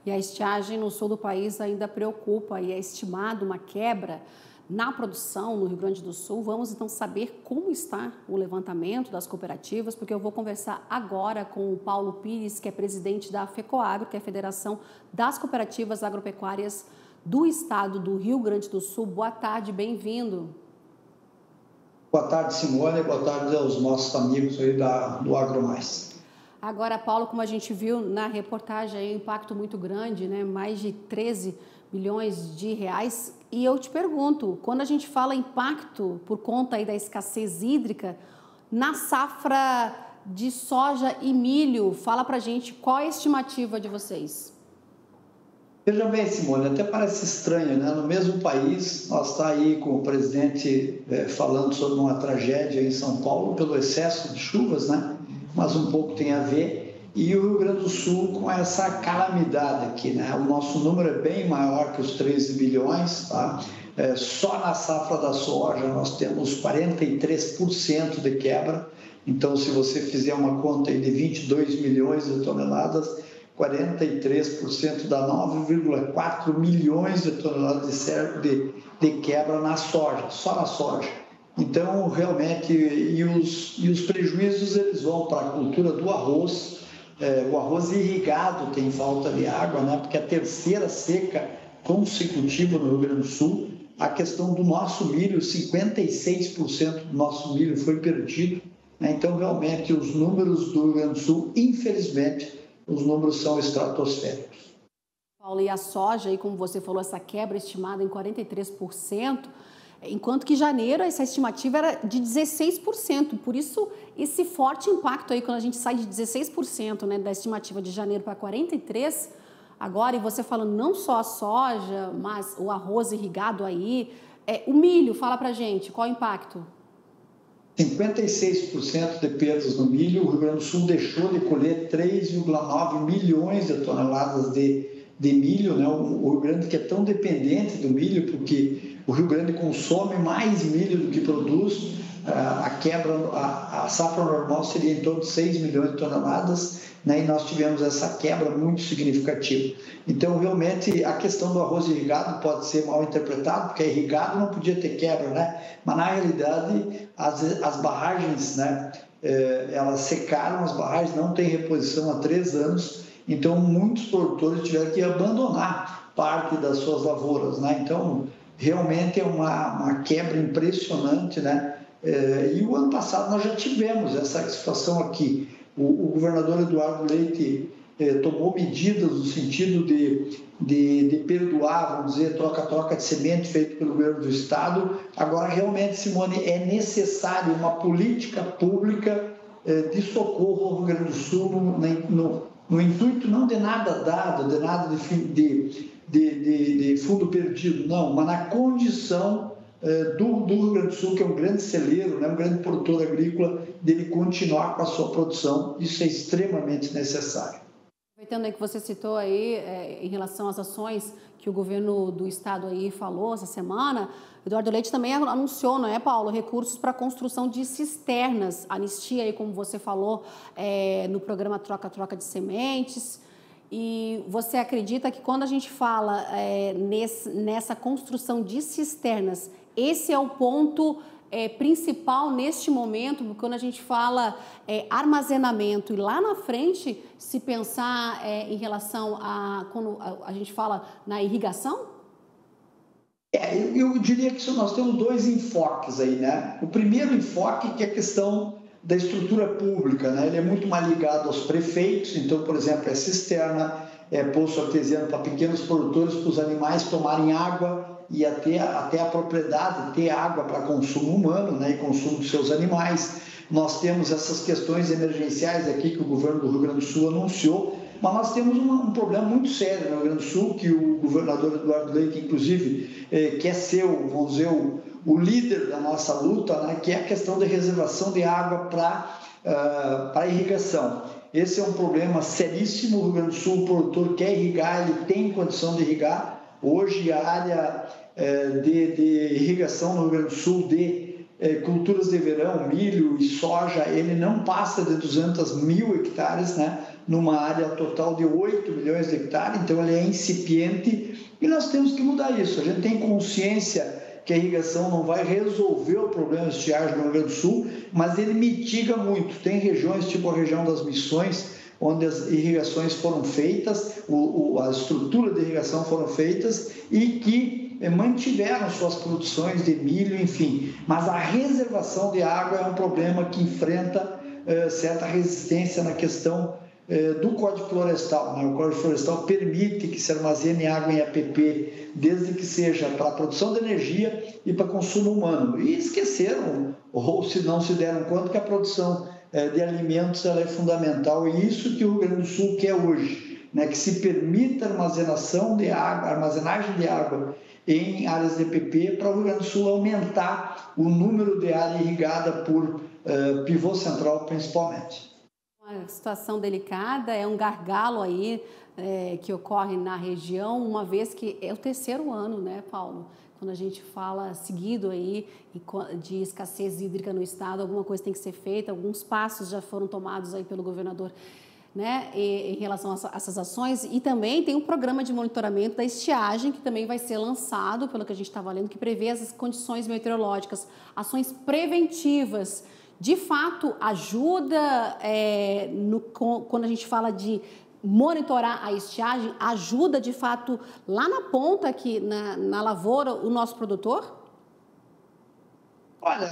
E a estiagem no sul do país ainda preocupa e é estimado uma quebra na produção no Rio Grande do Sul. Vamos então saber como está o levantamento das cooperativas, porque eu vou conversar agora com o Paulo Pires, que é presidente da FECOAGRO, que é a Federação das Cooperativas Agropecuárias do Estado do Rio Grande do Sul. Boa tarde, bem-vindo. Boa tarde, Simone, boa tarde aos nossos amigos aí do AgroMais. Agora, Paulo, como a gente viu na reportagem, é um impacto muito grande, né? Mais de 13 bilhões de reais. E eu te pergunto, quando a gente fala impacto por conta aí da escassez hídrica, na safra de soja e milho, fala pra gente qual é a estimativa de vocês? Veja bem, Simone, até parece estranho, né? No mesmo país, nós está aí com o presidente falando sobre uma tragédia em São Paulo pelo excesso de chuvas, né? Mas um pouco tem a ver. E o Rio Grande do Sul com essa calamidade aqui, né? O nosso número é bem maior que os 13 bilhões, tá? Só na safra da soja nós temos 43% de quebra. Então, se você fizer uma conta aí de 22 milhões de toneladas, 43% dá 9,4 milhões de toneladas de quebra na soja, só na soja. Então, realmente, e os prejuízos eles vão para a cultura do arroz. O arroz irrigado tem falta de água, né? Porque a terceira seca consecutiva no Rio Grande do Sul. A questão do nosso milho, 56% do nosso milho foi perdido, né? Então, realmente, os números do Rio Grande do Sul, infelizmente, os números são estratosféricos. Paulo, e a soja, aí, como você falou, essa quebra estimada em 43%, enquanto que janeiro essa estimativa era de 16%. Por isso, esse forte impacto aí, quando a gente sai de 16%, né, da estimativa de janeiro para 43%, agora, e você falando não só a soja, mas o arroz irrigado aí, o milho, fala pra gente, qual é o impacto? 56% de perdas no milho. O Rio Grande do Sul deixou de colher 3,9 milhões de toneladas de milho, né? O Rio Grande que é tão dependente do milho, porque o Rio Grande consome mais milho do que produz. A safra normal seria em torno de 6 milhões de toneladas, né? E nós tivemos essa quebra muito significativa. Então, realmente, a questão do arroz irrigado pode ser mal interpretado, porque irrigado não podia ter quebra, né? Mas, na realidade, as barragens, né? Elas secaram, as barragens não têm reposição há 3 anos, então muitos produtores tiveram que abandonar parte das suas lavouras, né? Então, realmente é uma quebra impressionante, né? E o ano passado nós já tivemos essa situação aqui. O governador Eduardo Leite tomou medidas no sentido de perdoar, vamos dizer, troca-troca de semente feito pelo governo do estado. Agora, realmente, Simone, é necessário uma política pública de socorro ao Rio Grande do Sul no intuito não de nada dado, de nada de fundo perdido, não, mas na condição do Rio Grande do Sul, que é um grande celeiro, né, um grande produtor agrícola, dele continuar com a sua produção. Isso é extremamente necessário. Aproveitando aí que você citou aí em relação às ações que o governo do estado aí falou essa semana, Eduardo Leite também anunciou, não é, Paulo, recursos para a construção de cisternas, anistia aí, como você falou, no programa Troca-Troca de Sementes. E você acredita que quando a gente fala nessa construção de cisternas, esse é o ponto principal neste momento, quando a gente fala armazenamento, e lá na frente, se pensar em relação a quando a gente fala na irrigação? Eu diria que nós temos 2 enfoques aí, né? O primeiro enfoque que é a questão da estrutura pública, né? Ele é muito mais ligado aos prefeitos, então, por exemplo, é cisterna, é poço artesiano para pequenos produtores, para os animais tomarem água e até a propriedade ter água para consumo humano, né? E consumo dos seus animais. Nós temos essas questões emergenciais aqui que o governo do Rio Grande do Sul anunciou, mas nós temos um problema muito sério no Rio Grande do Sul, que o governador Eduardo Leite, inclusive, quer ser, vamos dizer, o líder da nossa luta, né, que é a questão da reservação de água para irrigação. Esse é um problema seríssimo. O Rio Grande do Sul, o produtor quer irrigar, ele tem condição de irrigar. Hoje, a área de irrigação no Rio Grande do Sul de culturas de verão, milho e soja, ele não passa de 200 mil hectares, né? numa área total de 8 milhões de hectares, então ele é incipiente e nós temos que mudar isso. A gente tem consciência que a irrigação não vai resolver o problema de estiagem no Rio Grande do Sul, mas ele mitiga muito. Tem regiões, tipo a região das Missões, onde as irrigações foram feitas, a estrutura de irrigação foram feitas e que mantiveram suas produções de milho, enfim. Mas a reservação de água é um problema que enfrenta certa resistência na questão do Código Florestal. Né? O Código Florestal permite que se armazene água em APP, desde que seja para a produção de energia e para consumo humano. E esqueceram, ou se não se deram conta, que a produção de alimentos ela é fundamental. E isso que o Rio Grande do Sul quer hoje, né? Que se permita armazenagem de água em áreas de APP para o Rio Grande do Sul aumentar o número de área irrigada por pivô central, principalmente. Uma situação delicada, é um gargalo aí que ocorre na região, uma vez que é o terceiro ano, né, Paulo? Quando a gente fala seguido aí de escassez hídrica no estado, alguma coisa tem que ser feita, alguns passos já foram tomados aí pelo governador, né, em relação a essas ações, e também tem um programa de monitoramento da estiagem que também vai ser lançado, pelo que a gente estava lendo, que prevê essas condições meteorológicas, ações preventivas. De fato, ajuda quando a gente fala de monitorar a estiagem, ajuda de fato lá na ponta, aqui na lavoura, o nosso produtor? Olha,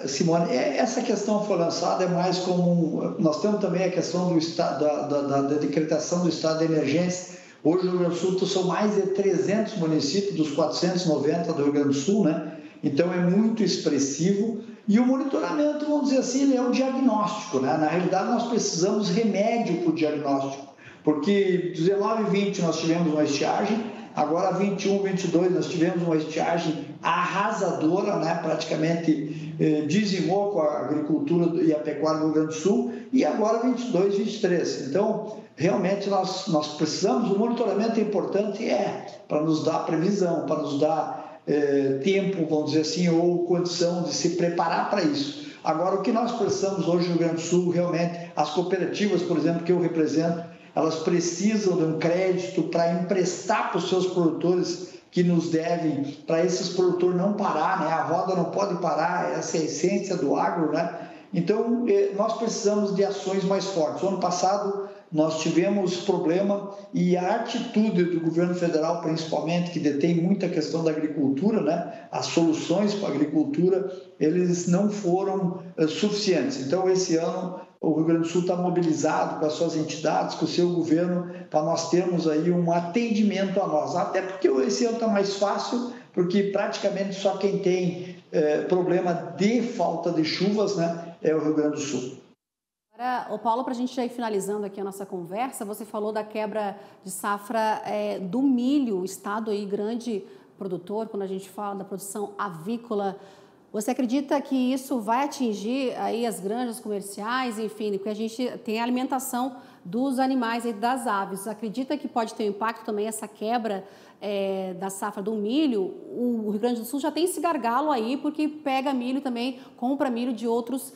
Simone, essa questão foi lançada mais como... Nós temos também a questão do estado, da decretação do estado de emergência. Hoje no Rio Grande do Sul são mais de 300 municípios dos 490 do Rio Grande do Sul, né? Então é muito expressivo. E o monitoramento, vamos dizer assim, ele é um diagnóstico, né? Na realidade, nós precisamos remédio para o diagnóstico, porque 19 e 20 nós tivemos uma estiagem, agora 21, 22 nós tivemos uma estiagem arrasadora, né? Praticamente dizimou com a agricultura e a pecuária do Rio Grande do Sul, e agora 22, 23. Então, realmente nós precisamos, o monitoramento é importante, para nos dar previsão, para nos dar tempo, vamos dizer assim, ou condição de se preparar para isso. Agora, o que nós precisamos hoje no Rio Grande do Sul, realmente, as cooperativas, por exemplo, que eu represento, elas precisam de um crédito para emprestar para os seus produtores que nos devem, para esses produtores não parar, né? A roda não pode parar, essa é a essência do agro, né? Então, nós precisamos de ações mais fortes. O ano passado, nós tivemos problema e a atitude do governo federal, principalmente, que detém muita questão da agricultura, né? As soluções para a agricultura, eles não foram suficientes. Então, esse ano, o Rio Grande do Sul está mobilizado com as suas entidades, com o seu governo, para nós termos aí um atendimento a nós. Até porque esse ano está mais fácil, porque praticamente só quem tem problema de falta de chuvas, né, é o Rio Grande do Sul. Agora, Paulo, para a gente já ir finalizando aqui a nossa conversa, você falou da quebra de safra do milho, o estado aí grande produtor, quando a gente fala da produção avícola. Você acredita que isso vai atingir aí as granjas comerciais, enfim, porque a gente tem a alimentação dos animais e das aves. Acredita que pode ter um impacto também essa quebra da safra do milho? O Rio Grande do Sul já tem esse gargalo aí, porque pega milho também, compra milho de outros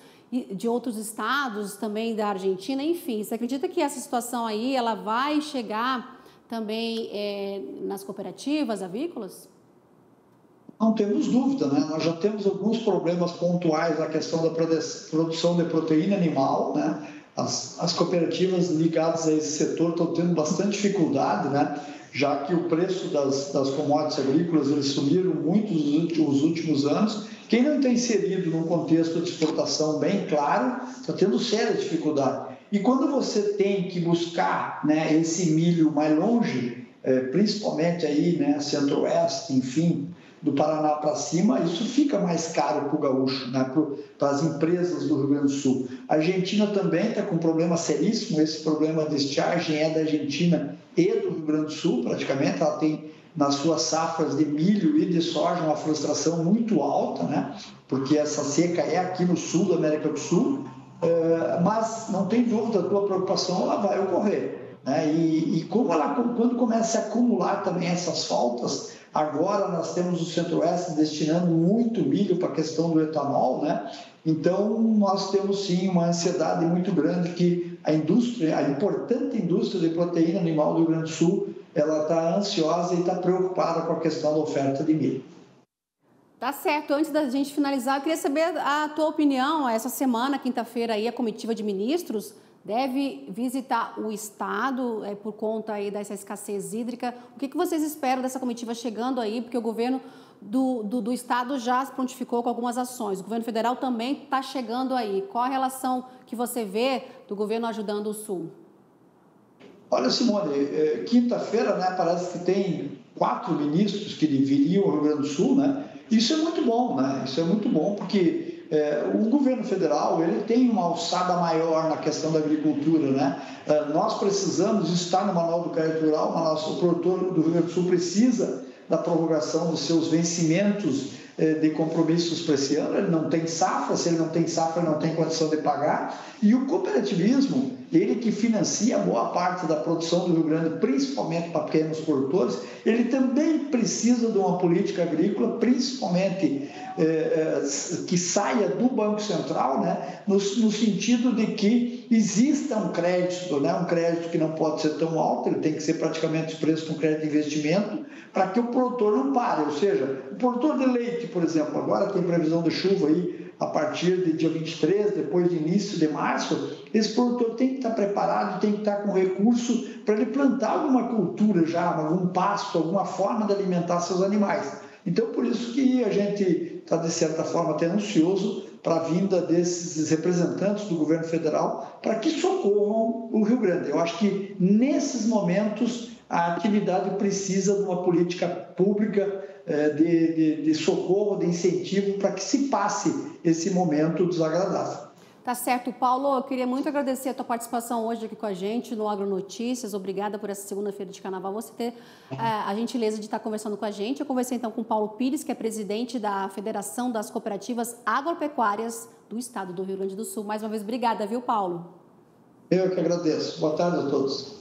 estados, também da Argentina, enfim. Você acredita que essa situação aí ela vai chegar também nas cooperativas avícolas? Não temos dúvida, né? Nós já temos alguns problemas pontuais na questão da produção de proteína animal, né? As cooperativas ligadas a esse setor estão tendo bastante dificuldade, né? Já que o preço das commodities agrícolas eles subiram muito nos últimos anos. Quem não está inserido num contexto de exportação bem claro, está tendo séria dificuldade. E quando você tem que buscar, né, esse milho mais longe, principalmente aí, né, centro-oeste, enfim, do Paraná para cima, isso fica mais caro para o gaúcho, né, para as empresas do Rio Grande do Sul. A Argentina também está com um problema seríssimo, esse problema de estiagem é da Argentina e do Rio Grande do Sul, praticamente. Ela tem nas suas safras de milho e de soja uma frustração muito alta, né, porque essa seca é aqui no sul da América do Sul, mas não tem dúvida, a tua preocupação ela vai ocorrer, né, e quando começa a acumular também essas faltas. Agora nós temos o Centro-Oeste destinando muito milho para a questão do etanol, né? Então nós temos sim uma ansiedade muito grande que a indústria, a importante indústria de proteína animal do Rio Grande do Sul, ela está ansiosa e está preocupada com a questão da oferta de milho. Tá certo. Antes da gente finalizar, eu queria saber a tua opinião. Essa semana, quinta-feira, aí, a comitiva de ministros deve visitar o Estado por conta aí dessa escassez hídrica. O que vocês esperam dessa comitiva chegando aí? Porque o governo do Estado já se prontificou com algumas ações. O governo federal também está chegando aí. Qual a relação que você vê do governo ajudando o Sul? Olha, Simone, quinta-feira, né, parece que tem 4 ministros que viriam ao Rio Grande do Sul, né? Isso é muito bom, né? Isso é muito bom porque o governo federal ele tem uma alçada maior na questão da agricultura, né? Nós precisamos estar no Manual do Crédito Rural, o produtor do Rio Grande do Sul precisa da prorrogação dos seus vencimentos de compromissos para esse ano. Ele não tem safra, se ele não tem safra, ele não tem condição de pagar. E o cooperativismo, ele que financia boa parte da produção do Rio Grande, principalmente para pequenos produtores, ele também precisa de uma política agrícola, principalmente que saia do Banco Central, né, no sentido de que exista um crédito, né, um crédito que não pode ser tão alto, ele tem que ser praticamente o preço de um crédito de investimento, para que o produtor não pare. Ou seja, o produtor de leite, por exemplo, agora tem previsão de chuva aí a partir de dia 23, depois do início de março, esse produtor tem que estar preparado, tem que estar com recurso para ele plantar alguma cultura já, algum pasto, alguma forma de alimentar seus animais. Então, por isso que a gente está, de certa forma, até ansioso para a vinda desses representantes do governo federal para que socorram o Rio Grande. Eu acho que, nesses momentos, a atividade precisa de uma política pública de socorro, de incentivo, para que se passe esse momento desagradável. Tá certo, Paulo. Eu queria muito agradecer a tua participação hoje aqui com a gente no Agronotícias. Obrigada por essa segunda-feira de carnaval. Você ter a gentileza de estar conversando com a gente. Eu conversei então com o Paulo Pires, que é presidente da Federação das Cooperativas Agropecuárias do Estado do Rio Grande do Sul. Mais uma vez, obrigada, viu, Paulo? Eu que agradeço. Boa tarde a todos.